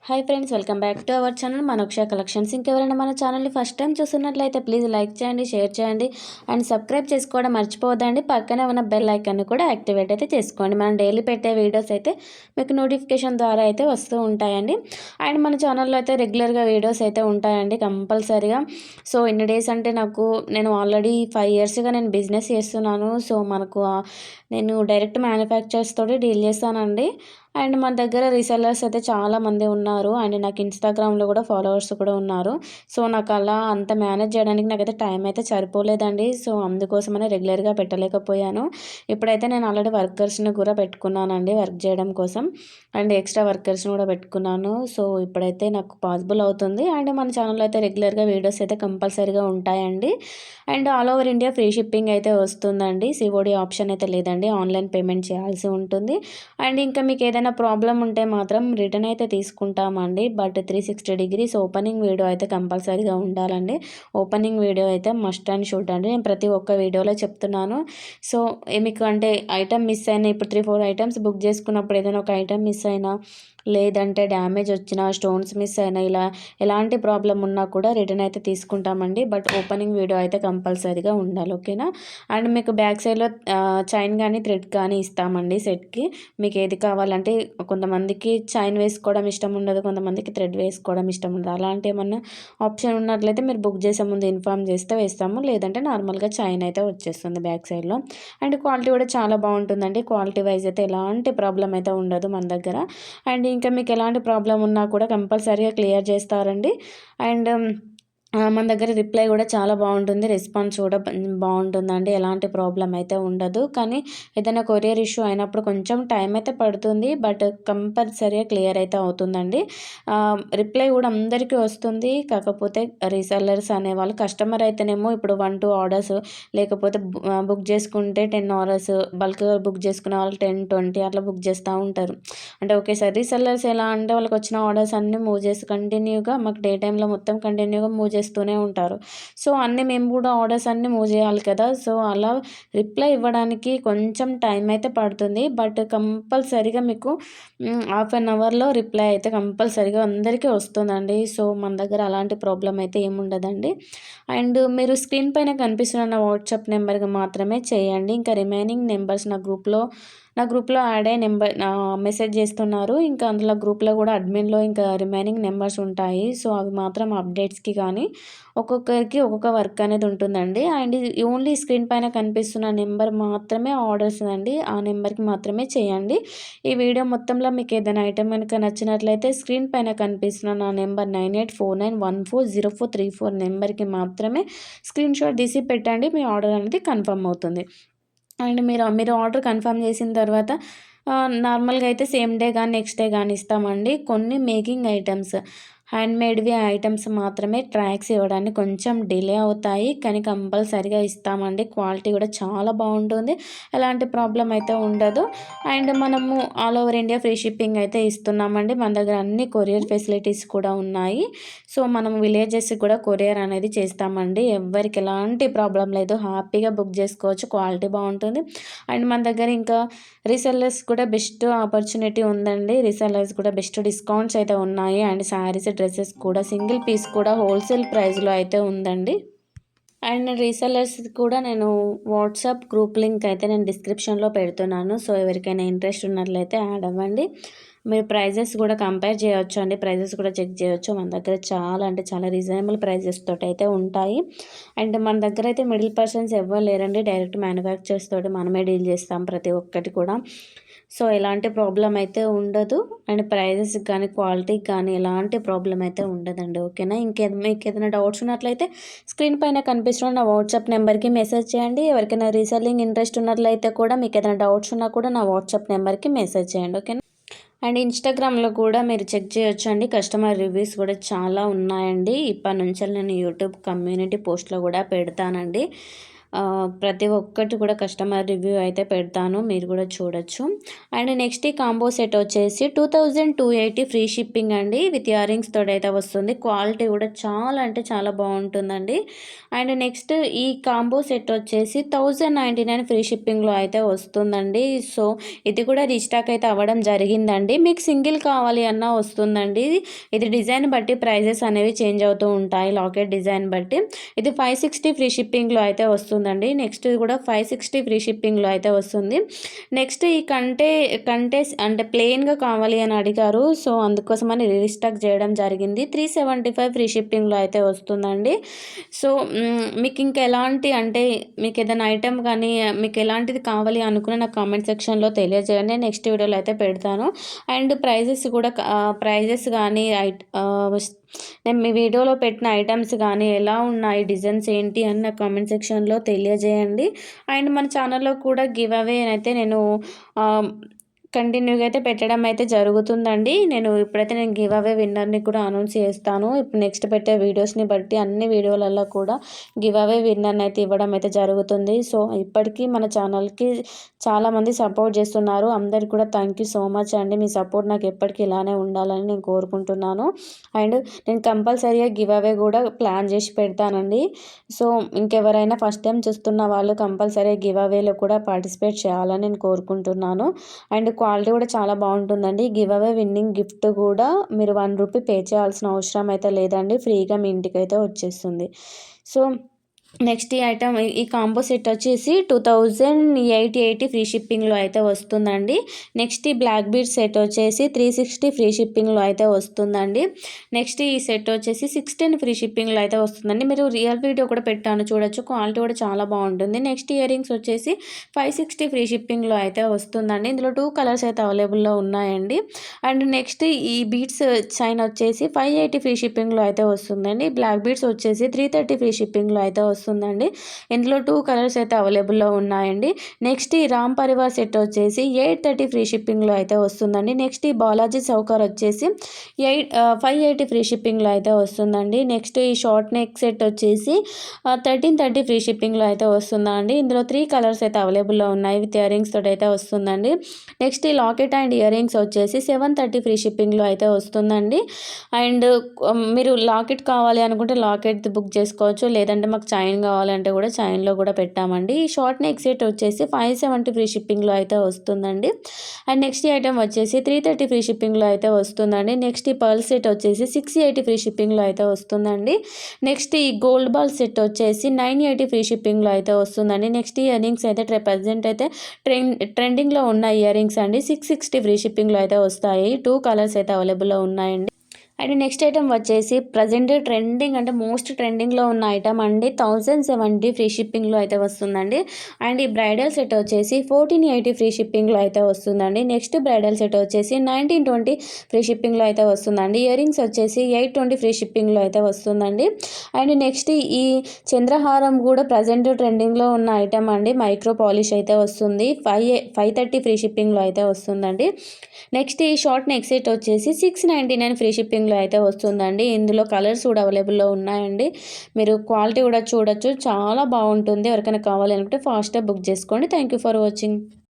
Hi friends, welcome back to our channel Manoksha collections. ఇంకెవరైనా మన ఛానల్ని ఫస్ట్ టైం చూస్తున్నట్లయితే ప్లీజ్ లైక్ చేయండి, షేర్ చేయండి అండ్ సబ్స్క్రైబ్ చేసుకోవడం మర్చిపోవద్దండి. పక్కనే ఉన్న బెల్ ఐకాన్ని కూడా యాక్టివేట్ అయితే చేసుకోండి. మనం డైలీ పెట్టే వీడియోస్ అయితే మీకు నోటిఫికేషన్ ద్వారా అయితే వస్తూ ఉంటాయండి. అండ్ మన ఛానల్లో అయితే రెగ్యులర్గా వీడియోస్ అయితే ఉంటాయండి కంపల్సరీగా. సో ఇన్ని డేస్ అంటే నేను ఆల్రెడీ 5 ఇయర్స్గా నేను బిజినెస్ చేస్తున్నాను. సో నేను డైరెక్ట్ మ్యానుఫ్యాక్చర్స్ తోటి డీల్ చేస్తానండి. అండ్ మన దగ్గర రీసెల్లర్స్ అయితే చాలామంది ఉన్నారు. అండ్ నాకు ఇన్స్టాగ్రామ్లో కూడా ఫాలోవర్స్ కూడా ఉన్నారు. సో నాకు అలా అంత మేనేజ్ చేయడానికి నాకైతే టైం అయితే సరిపోలేదండి. సో అందుకోసమనే రెగ్యులర్గా పెట్టలేకపోయాను. ఇప్పుడైతే నేను ఆల్రెడీ వర్కర్స్ని కూడా పెట్టుకున్నానండి వర్క్ చేయడం కోసం. అండ్ ఎక్స్ట్రా వర్కర్స్ని కూడా పెట్టుకున్నాను. సో ఇప్పుడైతే నాకు పాసిబుల్ అవుతుంది. అండ్ మన ఛానల్లో అయితే రెగ్యులర్గా వీడియోస్ అయితే కంపల్సరీగా ఉంటాయండి. And all over India free shipping అయితే వస్తుందండి. సిఓడి ఆప్షన్ అయితే లేదండి, ఆన్లైన్ పేమెంట్ చేయాల్సి ఉంటుంది. అండ్ ఇంకా మీకు ఏదైనా ప్రాబ్లం ఉంటే మాత్రం రిటర్న్ అయితే తీసుకుంటామండి. బట్ 360 డిగ్రీస్ ఓపెనింగ్ వీడియో అయితే కంపల్సరీగా ఉండాలండి. ఓపెనింగ్ వీడియో అయితే మస్ట్ అండ్ షుడ్ అండి. నేను ప్రతి ఒక్క వీడియోలో చెప్తున్నాను. సో మీకు అంటే ఐటమ్ మిస్ అయినా, ఇప్పుడు 3-4 ఐటమ్స్ బుక్ చేసుకున్నప్పుడు ఏదైనా ఒక ఐటమ్ మిస్ అయినా, లేదంటే డ్యామేజ్ వచ్చినా, స్టోన్స్ మిస్ అయినా, ఇలా ఎలాంటి ప్రాబ్లం ఉన్నా కూడా రిటర్న్ అయితే తీసుకుంటామండి. బట్ ఓపెనింగ్ వీడియో అయితే కంపల్సరీగా ఉండాలి, ఓకేనా. అండ్ మీకు బ్యాక్ సైడ్లో చైన్ కానీ థ్రెడ్ కానీ ఇస్తామండి సెట్కి. మీకు ఏది కావాలంటే, కొంతమందికి చైన్ వేసుకోవడం ఇష్టం ఉండదు, కొంతమందికి థ్రెడ్ వేసుకోవడం ఇష్టం ఉండదు. అలాంటి ఏమన్నా ఆప్షన్ ఉన్నట్లయితే మీరు బుక్ చేసే ముందు ఇన్ఫామ్ చేస్తే వేస్తాము, లేదంటే నార్మల్గా చైన్ అయితే వచ్చేస్తుంది బ్యాక్ సైడ్లో. అండ్ క్వాలిటీ కూడా చాలా బాగుంటుందండి. క్వాలిటీ వైజ్ అయితే ఎలాంటి ప్రాబ్లం అయితే ఉండదు మన దగ్గర. అండ్ ఇంకా మీకు ఎలాంటి ప్రాబ్లం ఉన్నా కూడా కంపల్సరీగా క్లియర్ చేస్తారండి. అండ్ మన దగ్గర రిప్లై కూడా చాలా బాగుంటుంది, రెస్పాన్స్ కూడా బాగుంటుందండి. ఎలాంటి ప్రాబ్లం అయితే ఉండదు. కానీ ఏదైనా కొరియర్ ఇష్యూ అయినప్పుడు కొంచెం టైం అయితే పడుతుంది, బట్ కంపల్సరీగా క్లియర్ అయితే అవుతుందండి. రిప్లై కూడా అందరికీ వస్తుంది. కాకపోతే రీసెల్లర్స్ అనేవాళ్ళు, కస్టమర్ అయితేనేమో ఇప్పుడు 1-2 ఆర్డర్స్, లేకపోతే బుక్ చేసుకుంటే 10 ఆర్డర్స్, బల్క్గా బుక్ చేసుకునే వాళ్ళు 10-20 అట్లా బుక్ చేస్తూ ఉంటారు. అంటే ఒకేసారి రీసెల్లర్స్ ఎలా అంటే వాళ్ళకి వచ్చిన ఆర్డర్స్ అన్నీ మూవ్ చేసి కంటిన్యూగా మాకు డే టైంలో మొత్తం కంటిన్యూగా మూవ్ చేస్తూనే ఉంటారు. సో అన్నీ మేము కూడా ఆర్డర్స్ అన్నీ మూవ్ చేయాలి కదా. సో అలా రిప్లై ఇవ్వడానికి కొంచెం టైం అయితే పడుతుంది. బట్ కంపల్సరీగా మీకు హాఫ్ అన్ అవర్లో రిప్లై అయితే కంపల్సరీగా అందరికీ వస్తుందండి. సో మన దగ్గర అలాంటి ప్రాబ్లం అయితే ఏముండదండి. అండ్ మీరు స్క్రీన్ పైన కనిపిస్తున్న నా వాట్సాప్ నెంబర్కి మాత్రమే చేయండి. ఇంకా రిమైనింగ్ నెంబర్స్ నా గ్రూప్లో యాడ్ అయ్యే మెసేజ్ చేస్తున్నారు. ఇంకా అందులో గ్రూప్లో కూడా అడ్మిన్లో ఇంకా రిమైనింగ్ నెంబర్స్ ఉంటాయి. సో అవి మాత్రం అప్డేట్స్కి కానీ ఒక్కొక్కరికి ఒక్కొక్క వర్క్ అనేది ఉంటుందండి. అండ్ ఓన్లీ స్క్రీన్ పైన కనిపిస్తున్న నెంబర్ మాత్రమే ఆర్డర్స్ అండి, ఆ నెంబర్కి మాత్రమే చేయండి. ఈ వీడియో మొత్తంలో మీకు ఏదైనా ఐటమ్ కనుక నచ్చినట్లయితే స్క్రీన్ పైన కనిపిస్తున్న నా నెంబర్ 9849140434 నెంబర్కి మాత్రమే స్క్రీన్ షాట్ తీసి పెట్టండి. మీ ఆర్డర్ అనేది కన్ఫర్మ్ అవుతుంది. అండ్ మీరు ఆర్డర్ కన్ఫర్మ్ చేసిన తర్వాత నార్మల్గా అయితే సేమ్ డే కానీ నెక్స్ట్ డే కానీ ఇస్తామండి. కొన్ని మేకింగ్ ఐటమ్స్, హ్యాండ్మేడ్వి ఐటమ్స్ మాత్రమే ట్రాక్స్ ఇవ్వడానికి కొంచెం డిలే అవుతాయి, కానీ కంపల్సరీగా ఇస్తామండి. క్వాలిటీ కూడా చాలా బాగుంటుంది, ఎలాంటి ప్రాబ్లం అయితే ఉండదు. అండ్ మనము all over India free shipping అయితే ఇస్తున్నామండి. మన దగ్గర అన్ని కొరియర్ ఫెసిలిటీస్ కూడా ఉన్నాయి. సో మనం విలేజెస్కి కూడా కొరియర్ అనేది చేస్తామండి. ఎవరికి ఎలాంటి ప్రాబ్లం లేదు, హ్యాపీగా బుక్ చేసుకోవచ్చు, క్వాలిటీ బాగుంటుంది. అండ్ మన దగ్గర ఇంకా రీసెల్లర్స్ కూడా బెస్ట్ ఆపర్చునిటీ ఉందండి. రీసెల్లర్స్ కూడా బెస్ట్ డిస్కౌంట్స్ అయితే ఉన్నాయి. అండ్ శారీస్, డ్రెస్సెస్ కూడా సింగిల్ పీస్ కూడా హోల్సేల్ ప్రైస్లో అయితే ఉందండి. అండ్ రీసెల్లర్స్ కూడా నేను వాట్సాప్ గ్రూప్ లింక్ అయితే నేను డిస్క్రిప్షన్లో పెడుతున్నాను. సో ఎవరికైనా ఇంట్రెస్ట్ ఉన్నట్లయితే యాడ్ అవ్వండి. మీరు ప్రైజెస్ కూడా కంపేర్ చేయొచ్చు అండి, ప్రైజెస్ కూడా చెక్ చేయొచ్చు. మన దగ్గర చాలా అంటే చాలా రీజనబుల్ ప్రైజెస్ తోటి అయితే ఉంటాయి. అండ్ మన దగ్గర అయితే మిడిల్ పర్సన్స్ ఎవ్వరు లేరండి, డైరెక్ట్ మ్యానుఫ్యాక్చర్స్ తోటి మనమే డీల్ చేస్తాం ప్రతి ఒక్కటి కూడా. సో ఎలాంటి ప్రాబ్లం అయితే ఉండదు. అండ్ ప్రైజెస్కి కానీ క్వాలిటీకి కానీ ఎలాంటి ప్రాబ్లం అయితే ఉండదండి, ఓకేనా. మీకు ఏదైనా డౌట్స్ ఉన్నట్లయితే స్క్రీన్ పైన కనిపిస్తున్న నా వాట్సాప్ నెంబర్కి మెసేజ్ చేయండి. ఎవరికైనా రీసెల్లింగ్ ఇంట్రెస్ట్ ఉన్నట్లయితే కూడా మీకు ఏదైనా డౌట్స్ ఉన్నా కూడా నా వాట్సాప్ నెంబర్కి మెసేజ్ చేయండి, ఓకేనా. అండ్ ఇన్స్టాగ్రామ్లో కూడా మీరు చెక్ చేయొచ్చు అండి, కస్టమర్ రివ్యూస్ కూడా చాలా ఉన్నాయండి. ఇప్పటి నుంచి నేను యూట్యూబ్ కమ్యూనిటీ పోస్ట్లో కూడా పెడతానండి. ప్రతి ఒక్కటి కూడా కస్టమర్ రివ్యూ అయితే పెడతాను, మీరు కూడా చూడొచ్చు. అండ్ నెక్స్ట్ ఈ కాంబో సెట్ వచ్చేసి 2280 ఫ్రీ షిప్పింగ్ అండి, విత్ ఇయర్ రింగ్స్ తోటి అయితే వస్తుంది. క్వాలిటీ కూడా చాలా అంటే చాలా బాగుంటుందండి. అండ్ నెక్స్ట్ ఈ కాంబో సెట్ వచ్చేసి 1099 ఫ్రీ షిప్పింగ్లో అయితే వస్తుందండి. సో ఇది కూడా రీస్టాక్ అయితే అవ్వడం జరిగిందండి. మీకు సింగిల్ కావాలి అన్నా వస్తుందండి. ఇది డిజైన్ బట్టి ప్రైజెస్ అనేవి చేంజ్ అవుతూ ఉంటాయి, లాకెట్ డిజైన్ బట్టి. ఇది 560 ఫ్రీ షిప్పింగ్లో అయితే వస్తుందండి. నెక్స్ట్ కూడా 560 ఫ్రీ షిప్పింగ్లో అయితే వస్తుంది. నెక్స్ట్ ఈ కంటే అంటే ప్లెయిన్గా కావాలి అని అడిగారు, సో అందుకోసమని రీస్టాక్ చేయడం జరిగింది. 375 ఫ్రీ షిప్పింగ్లో అయితే వస్తుందండి. సో మీకు ఇంకా ఎలాంటి అంటే మీకు ఏదైనా ఐటెం కానీ మీకు ఎలాంటిది కావాలి అనుకున్న నాకు కామెంట్ సెక్షన్లో తెలియజేయండి, నెక్స్ట్ వీడియోలో అయితే పెడతాను. అండ్ ప్రైజెస్ కానీ నేను మీ వీడియోలో పెట్టిన ఐటమ్స్ కానీ ఎలా ఉన్నాయి, డిజైన్స్ ఏంటి అని నా కామెంట్ సెక్షన్లో తెలియజేయండి. అండ్ మన ఛానల్లో కూడా గివ్ అవే అయితే నేను కంటిన్యూగా అయితే పెట్టడం అయితే జరుగుతుందండి. నేను గివ్ అవే విన్నర్ని కూడా అనౌన్స్ చేస్తాను. ఇప్పుడు నెక్స్ట్ పెట్టే వీడియోస్ని బట్టి అన్ని వీడియోలలో కూడా గివ్ అవే విన్నర్ని అయితే ఇవ్వడం అయితే జరుగుతుంది. సో ఇప్పటికీ మన ఛానల్కి చాలామంది సపోర్ట్ చేస్తున్నారు, అందరికి కూడా థ్యాంక్ యూ సో మచ్ అండి. మీ సపోర్ట్ నాకు ఎప్పటికీ ఇలానే ఉండాలని నేను కోరుకుంటున్నాను. అండ్ నేను కంపల్సరీగా గివ్ అవే కూడా ప్లాన్ చేసి పెడతానండి. సో ఇంకెవరైనా ఫస్ట్ టైం చూస్తున్న వాళ్ళు కంపల్సరీగా గివ్ అవేలో కూడా పార్టిసిపేట్ చేయాలని నేను కోరుకుంటున్నాను. అండ్ క్వాలిటీ కూడా చాలా బాగుంటుందండి. గివ్ అవే విన్నింగ్ గిఫ్ట్ కూడా మీరు 1 రూపీ పే చేయాల్సిన అవసరం అయితే లేదండి, ఫ్రీగా మీ ఇంటికి అయితే వచ్చేస్తుంది. సో నెక్స్ట్ ఈ ఐటమ్ ఈ కాంబో సెట్ వచ్చేసి 2880 ఫ్రీ షిప్పింగ్లో అయితే వస్తుందండి. నెక్స్ట్ ఈ బ్లాక్ బీడ్ సెట్ వచ్చేసి 360 ఫ్రీ షిప్పింగ్లో అయితే వస్తుందండి. నెక్స్ట్ ఈ సెట్ వచ్చేసి 610 ఫ్రీ షిప్పింగ్లో అయితే వస్తుందండి. మీరు రియల్ వీడియో కూడా పెట్టాను, చూడొచ్చు, క్వాలిటీ కూడా చాలా బాగుంటుంది. నెక్స్ట్ ఇయర్ రింగ్స్ వచ్చేసి 560 ఫ్రీ షిప్పింగ్లో అయితే వస్తుందండి. ఇందులో 2 కలర్స్ అయితే అవైలబుల్లో ఉన్నాయండి. అండ్ నెక్స్ట్ ఈ బీడ్స్ చైన్ వచ్చేసి 580 ఫ్రీ షిప్పింగ్లో అయితే వస్తుందండి. బ్లాక్ బీడ్స్ వచ్చేసి 330 ఫ్రీ షిప్పింగ్లో అయితే వస్తుందండి. ఇందులో 2 కలర్స్ అయితే అవైలబుల్లో ఉన్నాయండి. నెక్స్ట్ ఈ రామ్ పరివార్ సెట్ వచ్చేసి 830 ఫ్రీ షిప్పింగ్లో అయితే వస్తుందండి. నెక్స్ట్ ఈ బాలాజీ చౌకర్ వచ్చేసి 580 ఫ్రీ షిప్పింగ్లో అయితే వస్తుందండి. నెక్స్ట్ ఈ షార్ట్ నెక్ సెట్ వచ్చేసి 1330 ఫ్రీ షిప్పింగ్లో అయితే వస్తుందండి. ఇందులో 3 కలర్స్ అయితే అవైలబుల్లో ఉన్నాయి, విత్ ఇయర్ రింగ్స్ తోటి అయితే వస్తుందండి. నెక్స్ట్ ఈ లాకెట్ అండ్ ఇయర్ రింగ్స్ వచ్చేసి 730 ఫ్రీ షిప్పింగ్లో అయితే వస్తుందండి. అండ్ మీరు లాకెట్ కావాలి అనుకుంటే లాకెట్ బుక్ చేసుకోవచ్చు, లేదంటే మాకు చైన్ కావాలంటే కూడా చైన్లో కూడా పెట్టామండి. ఈ షార్ట్ నెక్ సెట్ వచ్చేసి 570 ఫ్రీ షిప్పింగ్లో అయితే వస్తుందండి. అండ్ నెక్స్ట్ ఈ ఐటమ్ వచ్చేసి 330 ఫ్రీ షిప్పింగ్లో అయితే వస్తుందండి. నెక్స్ట్ ఈ పర్ల్ సెట్ వచ్చేసి 680 ఫ్రీ షిప్పింగ్లో అయితే వస్తుందండి. నెక్స్ట్ ఈ గోల్డ్ బాల్ సెట్ వచ్చేసి 980 ఫ్రీ షిప్పింగ్లో అయితే వస్తుందండి. నెక్స్ట్ ఈ ఇయర్ రింగ్స్ అయితే ప్రజెంట్ అయితే ట్రెండింగ్లో ఉన్న ఇయర్ రింగ్స్ అండి, 660 ఫ్రీ షిప్పింగ్లో అయితే వస్తాయి. 2 కలర్స్ అయితే అవైలబుల్లో ఉన్నాయండి. అండ్ నెక్స్ట్ ఐటమ్ వచ్చేసి ప్రజెంట్ ట్రెండింగ్ అంటే మోస్ట్ ట్రెండింగ్లో ఉన్న ఐటమ్ అండి, 1070 ఫ్రీ షిప్పింగ్లో అయితే వస్తుందండి. అండ్ ఈ బ్రైడల్ సెట్ వచ్చేసి 1480 ఫ్రీ షిప్పింగ్లో అయితే వస్తుందండి. నెక్స్ట్ బ్రైడల్ సెట్ వచ్చేసి 1920 ఫ్రీ షిప్పింగ్లో అయితే వస్తుందండి. ఇయర్ రింగ్స్ వచ్చేసి 820 ఫ్రీ షిప్పింగ్లో అయితే వస్తుందండి. అండ్ నెక్స్ట్ ఈ చంద్రహారం కూడా ప్రజెంట్ ట్రెండింగ్లో ఉన్న ఐటమ్ అండి, మైక్రో పాలిష్ అయితే వస్తుంది, 530 ఫ్రీ షిప్పింగ్లో అయితే వస్తుందండి. నెక్స్ట్ ఈ షార్ట్ నెక్ సెట్ వచ్చేసి 699 ఫ్రీ షిప్పింగ్లో అయితే వస్తుందండి. ఇందులో కలర్స్ కూడా అవైలబుల్లో ఉన్నాయండి, మీరు క్వాలిటీ కూడా చూడొచ్చు, చాలా బాగుంటుంది. ఎవరికైనా కావాలి అనుకుంటే ఫాస్ట్గా బుక్ చేసుకోండి. Thank you for watching.